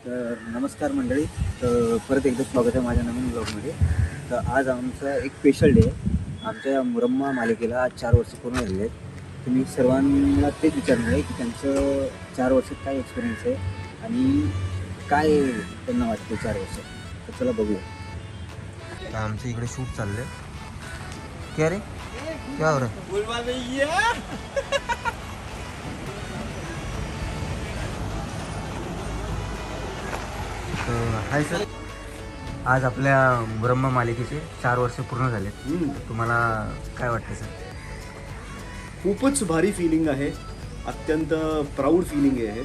तर नमस्कार मंडळी. तर परत एकदा स्वागत आहे माझ्या नवीन ब्लॉगमध्ये. तर आज आमचा एक स्पेशल डे आहे. आमच्या मुरम्मा मालिकेला आज 4 वर्ष पूर्ण झालेले आहेत. तुम्ही सर्वांना तेच विचारणार आहे की त्यांचं 4 वर्षात काय एक्सपिरियन्स आहे आणि काय त्यांना वाटते 4 वर्ष. तर चला बघूया. तर आमचं इकडे शूट चाललंय. क्या रे क्या हो रहा हाय सर. आज आपल्या ब्रह्म मालिकेचे 4 वर्ष पूर्ण झालेत. तुम्हाला काय वाटतं सर? खूपच भारी फिलिंग आहे, अत्यंत प्राऊड फिलिंग आहे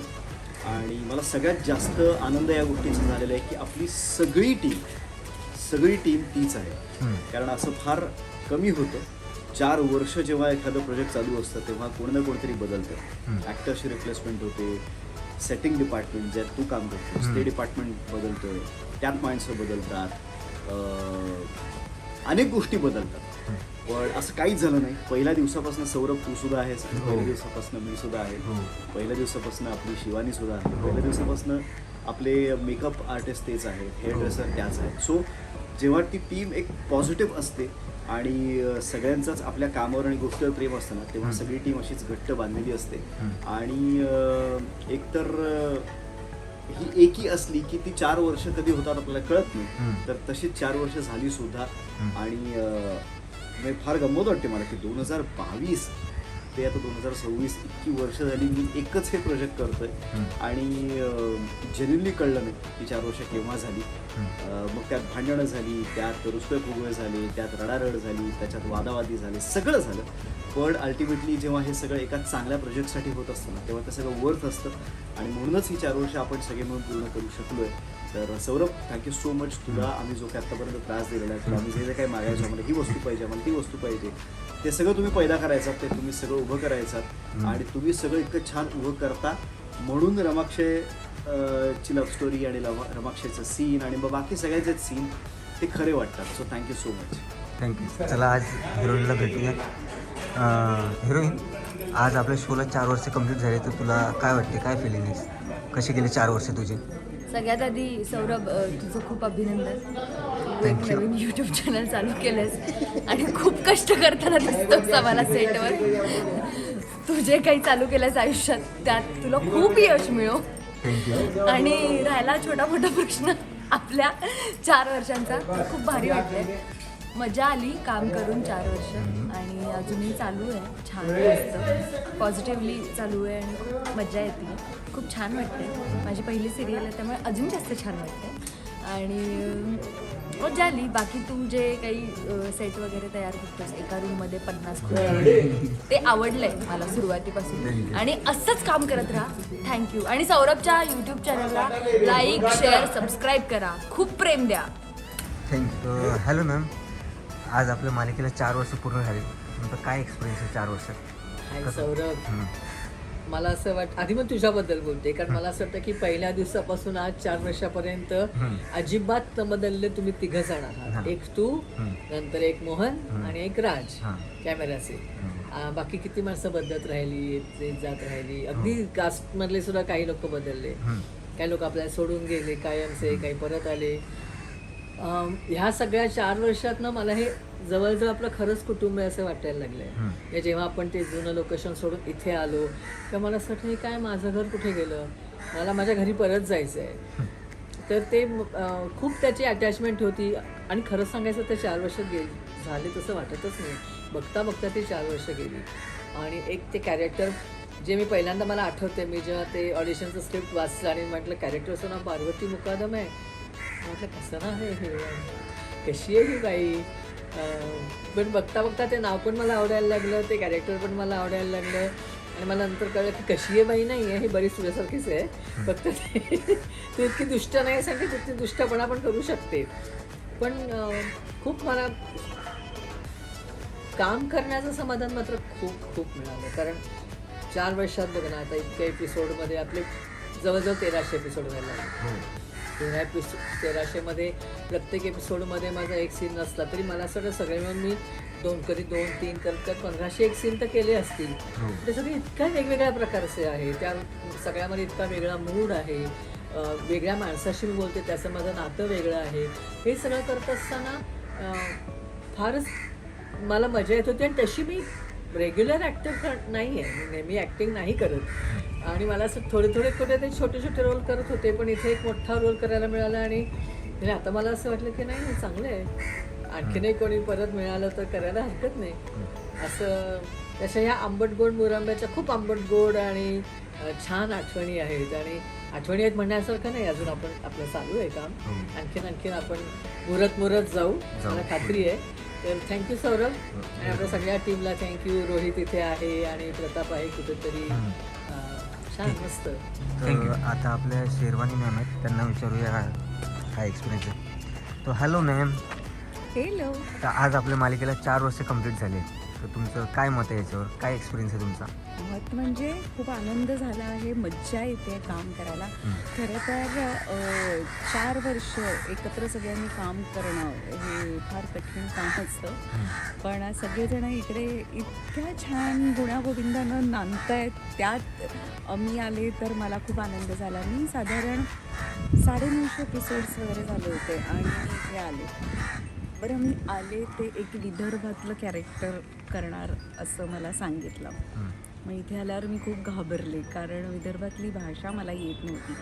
आणि मला सगळ्यात जास्त आनंद या गोष्टीचा झालेला आहे की आपली सगळी टीम तीच आहे. कारण असं फार कमी होतं. 4 वर्ष जेव्हा एखादं प्रोजेक्ट चालू असतं तेव्हा कोणी ना कोणीतरी बदलतं. ॲक्टर्सची रिप्लेसमेंट होते, सेटिंग डिपार्टमेंट ज्यात तू काम करतोस ते डिपार्टमेंट बदलतोय, त्यात माणसं बदलतात, अनेक गोष्टी बदलतात. पण असं काहीच झालं नाही. पहिल्या दिवसापासून सौरभ तू सुद्धा आहेस, पहिल्या दिवसापासून मी सुद्धा आहे, पहिल्या दिवसापासून आपली शिवानी सुद्धा आहे, पहिल्या दिवसापासून आपले मेकअप आर्टिस्ट तेच आहेत, हेअर ड्रेसर त्याच आहेत. सो जेव्हा ती टीम एक पॉझिटिव्ह असते आणि सगळ्यांचंच आपल्या कामावर आणि गोष्टीवर प्रेम असतं ना, तेव्हा सगळी टीम अशीच घट्ट बांधलेली असते. आणि एकतर ही एकी असली की ती 4 वर्ष कधी होतात आपल्याला कळत नाही. तर तशीच 4 वर्ष झाली सुद्धा. आणि फार गंमत वाटते मला की 2022 ते आता 2026 इतकी वर्ष झाली मी एकच हे प्रोजेक्ट करतोय आणि जेन्युनली कळलं नाही की 4 वर्ष केव्हा झाली. मग त्यात भांडणं झाली, त्यात रुसवे फुगवे झाले, त्यात रडारड झाली, त्याच्यात वादावादी झाले, सगळं झालं. पण अल्टिमेटली जेव्हा हे सगळं एका चांगल्या प्रोजेक्टसाठी होत असतं ना, तेव्हा ते सगळं वर्थ असतं आणि म्हणूनच ही 4 वर्ष आपण सगळे मिळून पूर्ण करू शकलो आहे. तर सौरभ, थँक्यू सो मच. तुला आम्ही जो काही आत्तापर्यंत त्रास दिलेला आहे, तुला आम्ही जे काही मागायचं, आम्हाला ही वस्तू पाहिजे, आम्हाला ती वस्तू पाहिजे, ते सगळं तुम्ही पैदा करायचात, ते तुम्ही सगळं उभं करायचात आणि तुम्ही सगळं इतकं छान उभं करता म्हणून रमाक्षय ची लव्ह स्टोरी आणि रमाक्षयचं सीन आणि मग बाकी सगळ्यांचेच सीन ते खरे वाटतात. So thank you so much. Thank you. चला आज हिरोईनला भेटूया. हिरोईन, आज आपल्या शोला 4 वर्ष कंप्लीट झाले, तर तुला काय वाटते, काय फिलिंग आहे, कसे गेले 4 वर्ष तुझे? सगळ्यात आधी सौरभ, तुझं खूप अभिनंदन. तू एक नवीन यूट्यूब चॅनल चालू केलंस आणि खूप कष्ट करताना दिसतोस आम्हाला सेटवर. तू जे काही चालू केलंस आयुष्यात त्यात तुला खूप यश मिळो. थँक्यू. आणि राहिला छोटा मोठा प्रश्न आपल्या 4 वर्षांचा, खूप भारी वाटतंय. मजा आली काम करून 4 वर्ष आणि अजूनही चालू आहे. छान मस्त पॉझिटिव्हली चालू आहे आणि खूप मजा येते, खूप छान वाटते. माझी पहिली सिरियल आहे त्यामुळे अजून जास्त छान वाटते आणि मजा आली. बाकी तू जे काही सेट वगैरे तयार करतोस एका रूममध्ये 50 खोली, ते आवडलंय मला सुरुवातीपासून आणि असंच काम करत राहा. थँक्यू. आणि सौरभच्या यूट्यूब चॅनलला लाईक, शेअर, सबस्क्राईब करा, खूप प्रेम द्या. थँक्यू. हॅलो मॅम, आज आपल्या मालिकेला 4 वर्ष पूर्ण झाले. तुमचा काय एक्सपिरियन्स आहे 4 वर्षात? हाय सौरभ, मला असं आधी मग तुझ्याबद्दल बोलते, कारण मला असं वाटतं की पहिल्या दिवसापासून आज 4 वर्षापर्यंत अजिबात न बदलले तुम्ही 3 जण आहात. एक तू, नंतर एक मोहन आणि एक राज कॅमेराचे. बाकी किती माणसं बदलत राहिली, येत जात राहिली. अगदी कास्टमधले सुद्धा काही लोक बदलले, काही लोक आपल्याला सोडून गेले कायमचे, काही परत आले. ह्या सगळ्या 4 वर्षात ना मला हे जवळजवळ आपलं खरंच कुटुंब आहे असं वाटायला लागलंय. जेव्हा आपण ते जुनं लोकेशन सोडून इथे आलो तेव्हा मला असं वाटलं काय माझं घर कुठे गेलं, मला माझ्या घरी परत जायचं आहे. तर ते खूप त्याची अटॅचमेंट होती आणि खरंच सांगायचं तर 4 वर्ष झाले तसं वाटतच नाही. बघता बघता ते 4 वर्ष गेली. आणि एक ते कॅरेक्टर जे मी पहिल्यांदा मला आठवते, मी जेव्हा ते ऑडिशनचं स्क्रिप्ट वाचलं आणि म्हटलं कॅरेक्टरचं नाव पार्वती मुकादम आहे, म्हटलं कसं ना हे कशी आहे ही बाई. पण बघता बघता ते नाव पण मला आवडायला लागलं, ते कॅरेक्टर पण मला आवडायला लागलं आणि मला नंतर कळलं की कशी आहे बाई नाही आहे, ही बरीच तुझ्यासारखीच आहे. फक्त ते इतकी दुष्ट नाही सांगते, तितकी दुष्टपणा पण करू शकते. पण खूप मला काम करण्याचं समाधान मात्र खूप खूप मिळालं. कारण 4 वर्षात बघ ना, आता इतक्या एपिसोडमध्ये आपले जवळजवळ 1300 एपिसोड व्हायला लागले. 1300मध्ये प्रत्येक एपिसोडमध्ये माझा एक सीन नसला तरी मला असं वाटतं सगळे मिळून मी 2-3 करत 1500 एक सीन तर केले असतील. ते सगळे इतक्या वेगवेगळ्या प्रकारचे आहे, त्या सगळ्यामध्ये इतका वेगळा मूड आहे. वेगळ्या माणसाशी मी बोलते, त्याचं माझं नातं वेगळं आहे. हे सगळं करत असताना फारच मला मजा येत होती. आणि तशी मी रेग्युलर ॲक्टर नाही आहे, मी नेहमी ॲक्टिंग नाही करत. आणि मला असं थोडे कुठे ते छोटे रोल करत होते, पण इथे एक मोठा रोल करायला मिळाला. आणि आता मला असं वाटलं की नाही, हे चांगलं आहे, आणखीनही कोणी परत मिळालं तर करायला हरकत नाही असं. तशा ह्या आंबट गोड मुरंब्याच्या खूप आंबट गोड आणि छान आठवणी आहेत. आणि आठवणी आहेत म्हणण्यासारखं नाही, अजून आपलं चालू आहे काम. आणखीन आपण मुरत जाऊ, मला खात्री आहे. तर थँक्यू सौरभ, आणि आपल्या सगळ्या टीमला थँक्यू. रोहित इथे आहे आणि प्रताप आहे कुठेतरी. छान, मस्त. तर आता आपल्या शेरवानी मॅम आहेत, त्यांना विचारूया काय एक्सपिरियन्स आहे. तो हॅलो मॅम. हॅलो. तर आज आपल्या मालिकेला 4 वर्ष कंप्लीट झाले, तर तुमचं काय मत आहे याच्यावर, काय एक्सपिरियन्स आहे तुमचा? मत म्हणजे खूप आनंद झाला आहे, मज्जा येते काम करायला. खरं तर 4 वर्ष एकत्र सगळ्यांनी काम करणं हे फार कठीण काम असतं. पण सगळेजण इकडे इतक्या छान गुण्यागोविंदानं नांदतायत. त्यात मी आले तर मला खूप आनंद झाला. मी साधारण 950 एपिसोड्स वगैरे झाले होते आणि इथे आले. बरं, मी आले ते एक विदर्भातलं कॅरेक्टर करणार असं मला सांगितलं. मग इथे आल्यावर मी खूप घाबरले, कारण विदर्भातली भाषा मला येत नव्हती.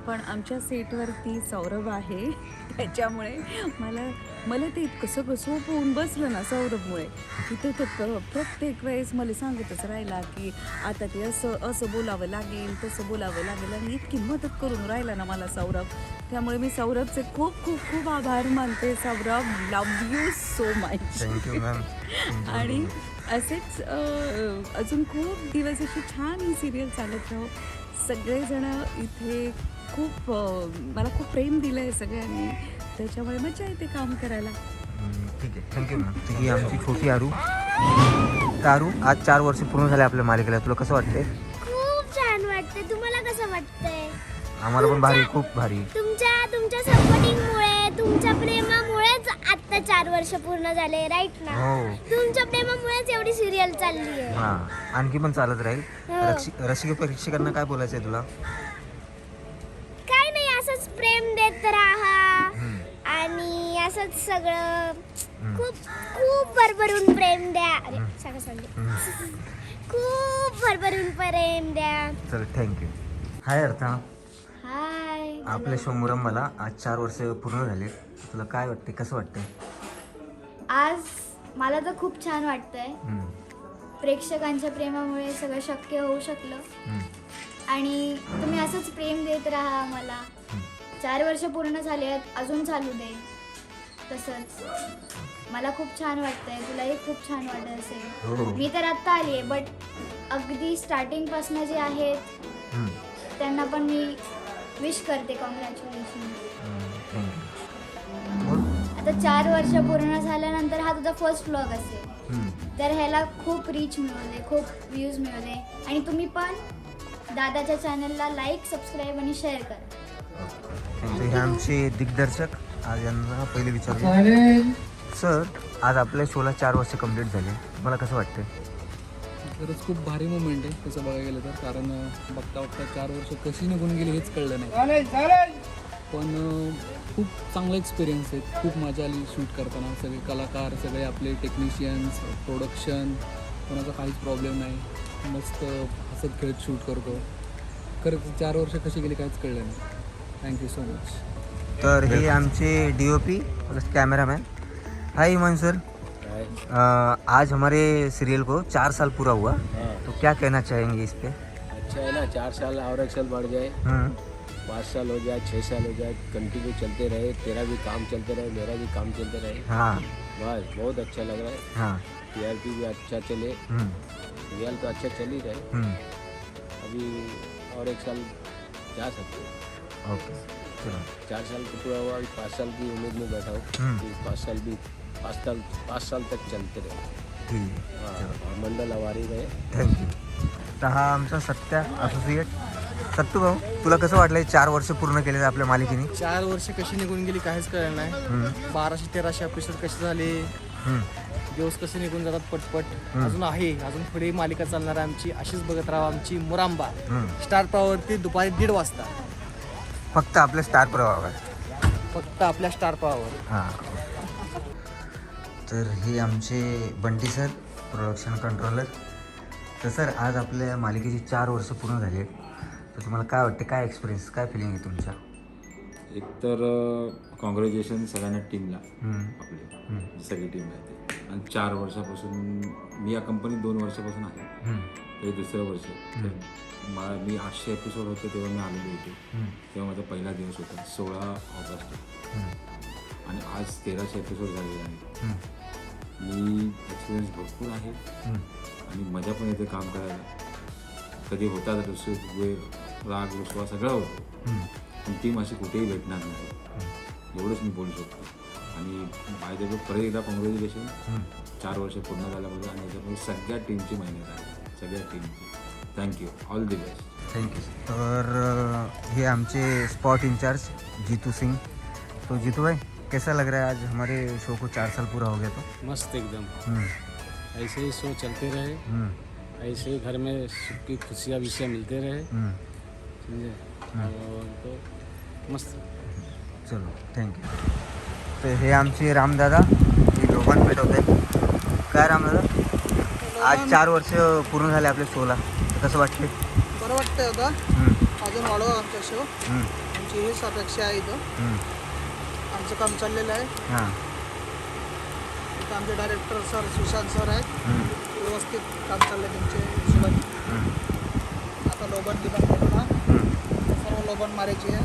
पण आमच्या सेटवरती सौरभ आहे, त्याच्यामुळे मला ते कसं होऊन बसलं ना सौरभमुळे. तिथं तर प्रत्येक वेळेस मला सांगतच राहिला की आता ते असं बोलावं लागेल, तसं बोलावं लागेल. आणि इतकी मदत करून राहिला ना मला सौरभ, त्यामुळे मी सौरभचे खूप खूप खूप आभार मानते. Saurabh, love you so much. Thank you ma'am. आणि असेच अजून खूप दिवस अशी छान ही सिरियल चालत राहो. सगळेजण इथे खूप मला खूप प्रेम दिलं आहे सगळ्यांनी, त्याच्यामुळे मजा येते काम करायला. ठीक आहे, थँक्यू मॅम. ही आमची छोटी आरू. आज 4 वर्ष पूर्ण झाले आपल्या मालिकेला, तुला कसं वाटतंय? खूप छान वाटते. तुम्हाला कसं वाटतंय? आम्हाला पण भारी, खूप भारी. तुमच्या सपोर्टिंगमुळे, तुमच्या प्रेमामुळेच आता 4 वर्ष पूर्ण झाले, राईट ना? हो. तुमच्या प्रेमामुळेच एवढी सिरियल चालली आहे. हां, आणखी पण चालत राहील. रसिक प्रेक्षकांना काय बोलायचं आहे तुला? काय नाही, असंच प्रेम देत राहा आणि असंच सगळं खूप खूप भरभरून प्रेम द्या. अरे सांगा सांगते. खूप भरभरून प्रेम द्या. चल, थँक्यू. हाय अर्था. हाय. आपल्या शो मुरंबाला आज 4 वर्ष पूर्ण झाले, तुला काय वाटते, कसं वाटतंय? आज मला तर खूप छान वाटतंय. प्रेक्षकांच्या प्रेमामुळे सगळं शक्य होऊ शकलं आणि तुम्ही असंच प्रेम देत राहा आम्हाला. 4 वर्ष पूर्ण झाले आहेत, अजून चालू दे तसंच. मला खूप छान वाटतंय, तुलाही खूप छान वाटत असेल. मी तर आत्ता आली आहे, बट अगदी स्टार्टिंगपासून जे आहेत त्यांना पण मी विश करते कॉंग्रॅच्युलेशन. आता 4 वर्ष पूर्ण झाल्यानंतर हा तुझा फर्स्ट व्लॉग असेल, तर ह्याला खूप रीच मिळू दे, खूप व्ह्यूज मिळू दे. आणि तुम्ही पण दादाच्या चॅनलला लाईक, सबस्क्राईब आणि शेअर करा. हे आमचे दिग्दर्शक, आज यांना पहिले विचारले. सर, आज आपल्या शोला 4 वर्ष कंप्लीट झाले, मला कसं वाटतं? खरंच खूप भारी मुवमेंट आहे तसं बघायला गेलं तर, कारण बघता 4 वर्ष कशी निघून गेली हेच कळलं नाही. पण खूप चांगला एक्सपिरियन्स आहे, खूप मजा आली शूट करताना. सगळे कलाकार, सगळे आपले टेक्निशियन्स, प्रोडक्शन, कोणाचा काहीच प्रॉब्लेम नाही. मस्त हसत खेळत शूट करतो. खरंच 4 वर्ष कशी गेली काहीच कळलं नाही. Thank you so much. तर हे आमचे DOP प्लस कैमरामैन. हाय ईमान सर. आज हमारे सीरियल को 4 साल पूरा हुआ, तो क्या कहना चाहेंगे इस पे? अच्छा है ना, 4 साल और एक साल बढ़ जाए, 5 साल हो जाए, 6 साल हो जाए, कंटिन्यू चलते रहे. तेरा भी काम चलते रहे, मेरा भी काम चलते रहे. हाँ, बस बहुत अच्छा लग रहा है. हाँ. TRP भी अच्छा चले, रियल तो अच्छा चल ही रहे. अभी और 1 साल जा सकते हैं. ओके, चलो. 4 साल को पूरा हुआ, अभी 5 साल की उम्मीद में बैठा हूँ कि 5 साल तक चलते रहे. ठीक आहे. हाँ, मंडल हमारी रहे. थँक्यू. तर हा आमचा सत्या असोसिएट. सत्तू भाऊ, तुला कसं वाटलं 4 वर्ष पूर्ण केले आपल्या मालिकेने? 4 वर्ष कशी निघून गेली काहीच कळलं नाही. 1200-1300 एपिसोड कसे झाले, दिवस कसे निघून जातात पटपट. अजून अजून पुढे मालिका चालणार आहे आमची. अशीच बघत राहा आमची मुरांबा. स्टार प्रवाहवरती दुपारी 1:30 वाजता. फक्त आपल्या स्टार प्रवाहावर. फक्त आपल्या स्टार पॉवर. हां. तर हे आमचे बंटी सर, प्रोडक्शन कंट्रोलर. तर सर आज आपल्या मालिकेची 4 वर्ष पूर्ण झाली आहेत. तर तुम्हाला काय वाटते, काय एक्सपिरियन्स, काय फिलिंग आहे तुमच्या? एकतर कॉंग्रॅच्युलेशन सगळ्यांना टीमला, आपली सगळी टीम आहे ते. आणि 4 वर्षापासून मी या कंपनीत 2 वर्षापासून आहे. हे दुसरं वर्ष. तर मी 800 एपिसोड होते तेव्हा मी आलेलो होते. तेव्हा माझा पहिला दिवस होता 16 ऑगस्ट. आणि आज 1300 एपिसोड झालेले आहेत. मी एक्सपिरियन्स भरपूर आहे आणि मजा पण येते काम करायला. कधी होतात राग विश्वास सगळं होतं, पण टीम अशी कुठेही भेटणार नाही एवढंच मी बोलू शकतो. आणि बाय द वे परत एकदा कॉंग्रॅच्युलेशन 4 वर्ष पूर्ण झाल्याबद्दल. आणि याच्यामध्ये सगळ्या टीमची मेहनत आहे, सगळ्या टीमची. Thank you, all the best. Thank you. तर ये हमसे स्पॉट इंचार्ज जीतू सिंह. तो जीतू भाई, कैसा लग रहा है आज हमारे शो को 4 साल पूरा हो गया तो? मस्त एकदम. ऐसे ही शो चलते रहे, ऐसे ही घर में सुख की खुशियाँ विषय मिलते रहे, समझे. और तो मस्त. चलो थँक्यू. तर हे आमचे रामदादा, हे लोबान पेट होते. काय रामदादा, आज 4 वर्ष पूर्ण झाले आपल्या शोला, तर कसं वाटते? बरं वाटतंय आता. अजून वाढवा आमचा शो. आमची हीच अपेक्षा आहे. इथं आमचं काम चाललेलं आहे. हां. इथं आमचे डायरेक्टर सर सुशांत सर आहेत. व्यवस्थित काम चाललं त्यांच्या हिशोबाने. आता लोबन गिबन करू ना, सर्व लोबन मारायची आहे.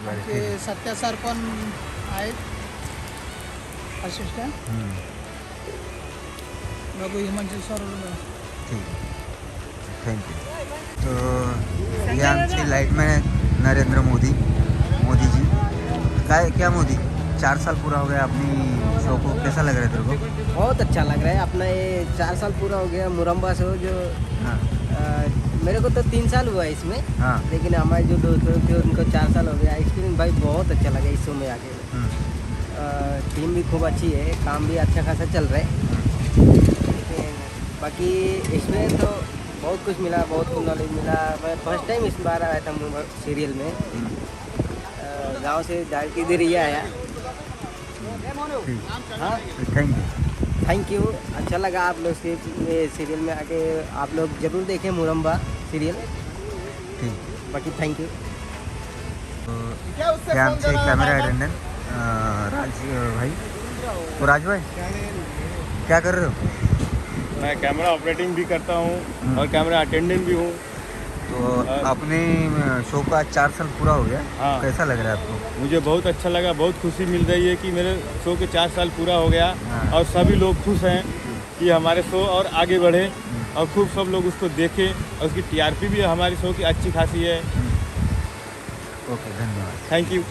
आणखी सत्या सर पण आहेत असिस्टंट. बघू हिमांशू सर. ठीक आहे, थँक्यू. तो ये आमचे लाइटमैन है नरेंद्र मोदी जी. क्या मोदी, 4 साल पूरा हो गया अपनी शो को, कैसा लग रहा है तेरे को? बहुत अच्छा लग रहा है. अपना ये 4 साल पूरा हो गया मुरम्बा शो. जो मेरे को तो 3 साल हुआ है इसमें. हाँ. लेकिन हमारे जो दोस्त थे उनको 4 साल हो गया. एक्सपीरियंस भाई बहुत अच्छा लगा इस शो में आके. टीम भी खूब अच्छी है, काम भी अच्छा खासा चल रहा है. बाकी इसमें तो बहुत कुछ मिला, बहुत कुछ नॉलेज मिला. मैं फर्स्ट टाइम इस बार आया था सीरियल में. गांव से डाल के इधर ही आया. हाँ, थैंक यू. अच्छा लगा आप लोग से सीरियल में आके. आप लोग ज़रूर देखें मुरम्बा सीरियल. ठीक. बाकी थैंक यू. हे आमचे कॅमेरा अटेंडेंट राज भाई. तो राज भाई, क्या कर रहे हो? मैं कैमरा ऑपरेटिंग भी करता हूँ और कैमरा अटेंडेंट भी हूँ. तो अपने शो का 4 साल पूरा हो गया. हाँ. कैसा लग रहा है आपको? मुझे बहुत अच्छा लगा. बहुत खुशी मिल रही है कि मेरे शो के 4 साल पूरा हो गया. हाँ. और सभी लोग खुश हैं कि हमारे शो और आगे बढ़े और खूब सब लोग उसको देखें. और उसकी TRP भी हमारे शो की अच्छी खासी है. ओके, धन्यवाद. Thank you.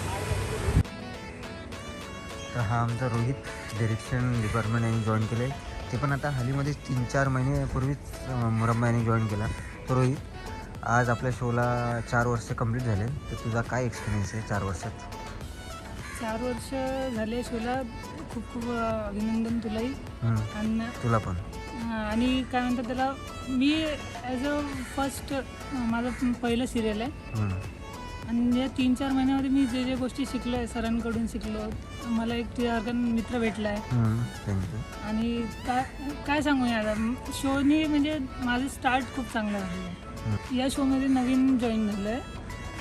तर हा आमचा रोहित, डिरेक्शन डिपार्टमेंट यांनी जॉईन केलं आहे. ते पण आता हालीमध्ये 3-4 महिन्यापूर्वीच मुरम्बा यांनी जॉईन केला. तर रोहित, आज आपल्या शोला 4 वर्ष कंप्लीट झाले. तर तुझा काय एक्सपिरियन्स आहे 4 वर्षात? 4 वर्ष झाले शोला. खूप खूप अभिनंदन तुलाही. आणि तुला पण. आणि काय म्हणतात त्याला, मी ॲज अ फर्स्ट माझं पहिलं सिरियल आहे. आणि या 3-4 महिन्यामध्ये मी जे जे गोष्टी शिकलो आहे, सरांकडून शिकलो. मला एक मित्र भेटला आहे. आणि काय सांगू यार, शोनी म्हणजे माझं स्टार्ट खूप चांगलं झालं आहे. या शोमध्ये नवीन जॉईन झालं आहे,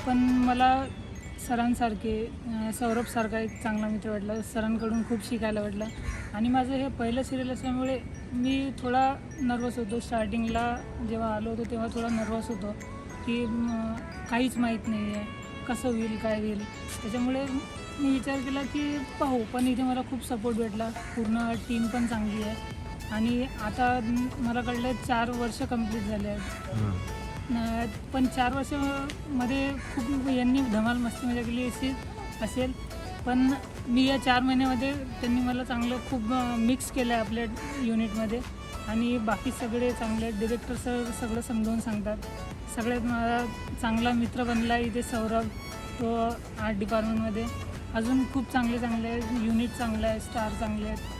पण मला सरांसारखे, सौरभसारखा एक चांगला मित्र वाटला. सरांकडून खूप शिकायला वाटलं. आणि माझं हे पहिलं सिरियल असल्यामुळे मी थोडा नर्वस होतो. स्टार्टिंगला जेव्हा आलो होतो तेव्हा थोडा नर्वस होतो की काहीच माहीत नाही आहे, कसं होईल, काय होईल. त्याच्यामुळे मी विचार केला की पाहू. पण इथे मला खूप सपोर्ट भेटला. पूर्ण टीम पण चांगली आहे. आणि आता मला कळलं 4 वर्ष कंप्लीट झाले आहेत. पण 4 वर्षामध्ये खूप यांनी धमाल मस्ती मजा केली असेल. पण मी या 4 महिन्यामध्ये त्यांनी मला चांगलं खूप मिक्स केलं आहे आपल्या युनिटमध्ये. आणि बाकी सगळे चांगले डिरेक्टर सगळं समजावून सांगतात. सगळ्यात माझा चांगला मित्र बनला आहे इथे सौरभ. तो आर्ट डिपार्टमेंटमध्ये अजून खूप चांगले युनिट चांगलं आहे, स्टार चांगले आहेत.